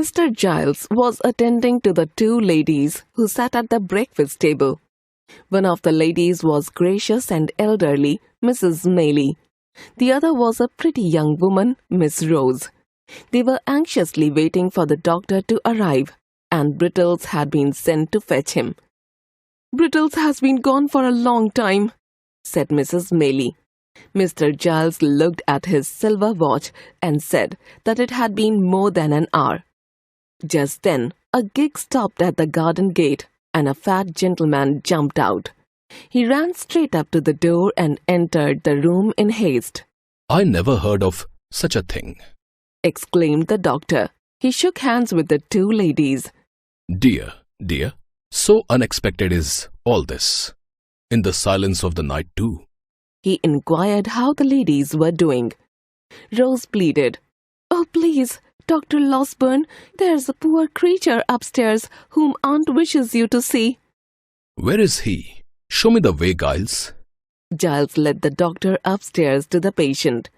Mr. Giles was attending to the two ladies who sat at the breakfast table. One of the ladies was gracious and elderly, Mrs. Maylie. The other was a pretty young woman, Miss Rose. They were anxiously waiting for the doctor to arrive, and Brittles had been sent to fetch him. "Brittles has been gone for a long time," said Mrs. Maylie. Mr. Giles looked at his silver watch and said that it had been more than an hour. Just then, a gig stopped at the garden gate, and a fat gentleman jumped out. He ran straight up to the door and entered the room in haste. "I never heard of such a thing," exclaimed the doctor. He shook hands with the two ladies. Dear, so unexpected is all this. In the silence of the night too." He inquired how the ladies were doing. Rose pleaded, "Oh, please, Dr. Losberne, there's a poor creature upstairs whom Aunt wishes you to see." "Where is he? Show me the way, Giles." Giles led the doctor upstairs to the patient.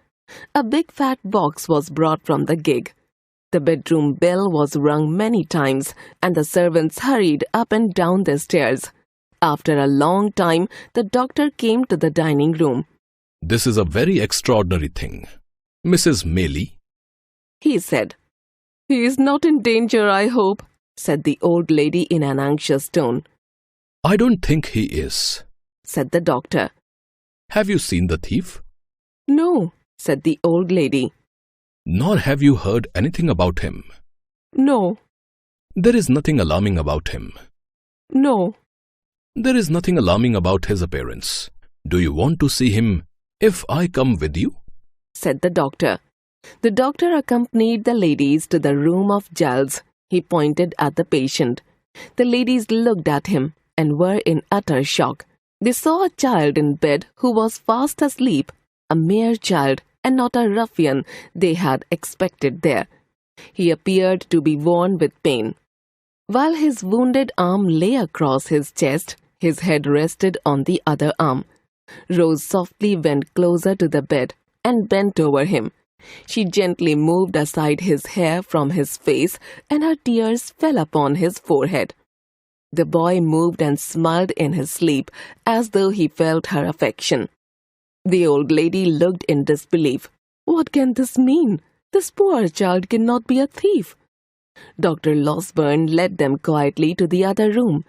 A big fat box was brought from the gig. The bedroom bell was rung many times, and the servants hurried up and down the stairs. After a long time, the doctor came to the dining room. "This is a very extraordinary thing. Mrs. Maylie," he said. "He is not in danger, I hope," said the old lady in an anxious tone. "I don't think he is," said the doctor. "Have you seen the thief?" "No," said the old lady. "Nor have you heard anything about him?" "No." "There is nothing alarming about him?" "No." "There is nothing alarming about his appearance. Do you want to see him if I come with you?" said the doctor. The doctor accompanied the ladies to the room of Giles. He pointed at the patient. The ladies looked at him and were in utter shock. They saw a child in bed who was fast asleep, a mere child and not a ruffian they had expected there. He appeared to be worn with pain. While his wounded arm lay across his chest, his head rested on the other arm. Rose softly went closer to the bed and bent over him. She gently moved aside his hair from his face, and her tears fell upon his forehead. The boy moved and smiled in his sleep as though he felt her affection. The old lady looked in disbelief. "What can this mean? This poor child cannot be a thief." Dr. Losberne led them quietly to the other room.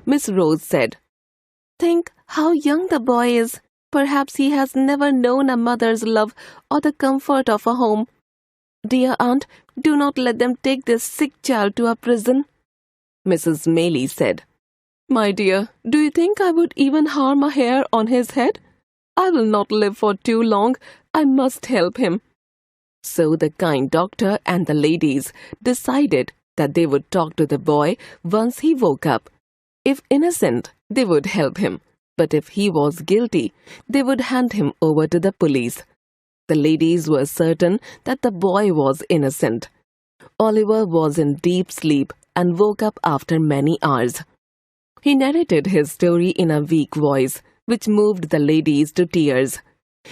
Miss Rose said, "Think how young the boy is. Perhaps he has never known a mother's love or the comfort of a home. Dear aunt, do not let them take this sick child to a prison." Mrs. Maylie said, "My dear, do you think I would even harm a hair on his head? I will not live for too long. I must help him." So the kind doctor and the ladies decided that they would talk to the boy once he woke up. If innocent, they would help him. But if he was guilty, they would hand him over to the police. The ladies were certain that the boy was innocent. Oliver was in deep sleep and woke up after many hours. He narrated his story in a weak voice, which moved the ladies to tears.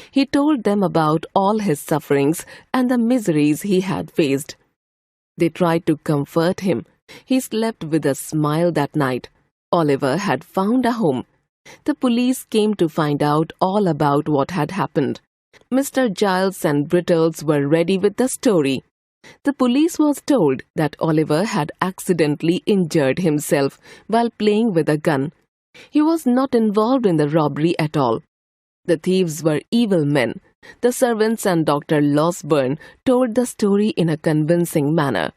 He told them about all his sufferings and the miseries he had faced. They tried to comfort him. He slept with a smile that night. Oliver had found a home. The police came to find out all about what had happened. Mr. Giles and Brittles were ready with the story. The police was told that Oliver had accidentally injured himself while playing with a gun. He was not involved in the robbery at all. The thieves were evil men. The servants and Dr. Losberne told the story in a convincing manner.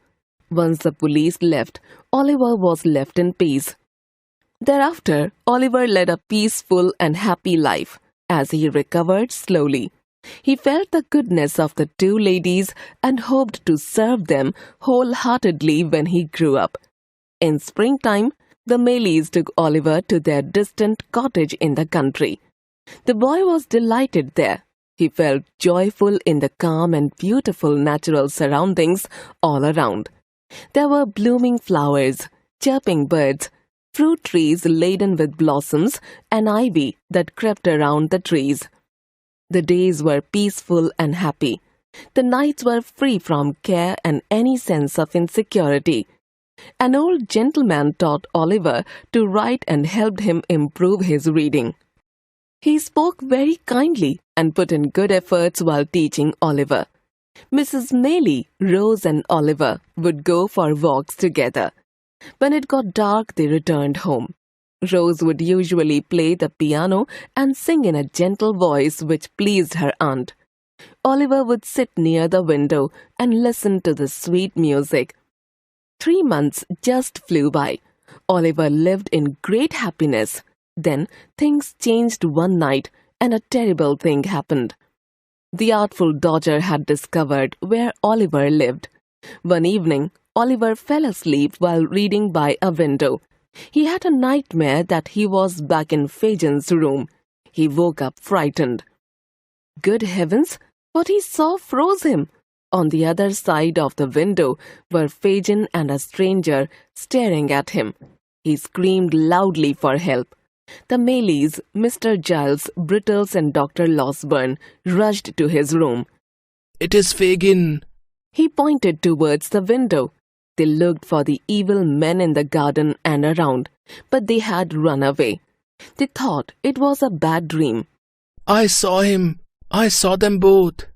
Once the police left, Oliver was left in peace. Thereafter, Oliver led a peaceful and happy life as he recovered slowly. He felt the goodness of the two ladies and hoped to serve them wholeheartedly when he grew up. In springtime, the Maylies took Oliver to their distant cottage in the country. The boy was delighted there. He felt joyful in the calm and beautiful natural surroundings all around. There were blooming flowers, chirping birds, fruit trees laden with blossoms, and ivy that crept around the trees. The days were peaceful and happy. The nights were free from care and any sense of insecurity. An old gentleman taught Oliver to write and helped him improve his reading. He spoke very kindly and put in good efforts while teaching Oliver. Mrs. Maylie, Rose and Oliver would go for walks together. When it got dark, they returned home. Rose would usually play the piano and sing in a gentle voice which pleased her aunt. Oliver would sit near the window and listen to the sweet music. 3 months just flew by. Oliver lived in great happiness. Then things changed one night and a terrible thing happened. The artful Dodger had discovered where Oliver lived. One evening, Oliver fell asleep while reading by a window. He had a nightmare that he was back in Fagin's room. He woke up frightened. Good heavens! What he saw froze him. On the other side of the window were Fagin and a stranger staring at him. He screamed loudly for help. The Maylies, Mr. Giles, Brittles and Dr. Losburn rushed to his room. It is Fagin. He pointed towards the window. They looked for the evil men in the garden and around, but they had run away. They thought it was a bad dream. I saw him. I saw them both,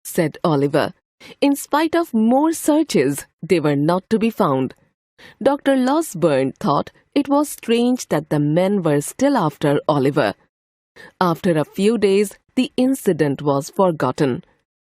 said Oliver. In spite of more searches, they were not to be found. Dr. Losburn thought it was strange that the men were still after Oliver. After a few days, the incident was forgotten.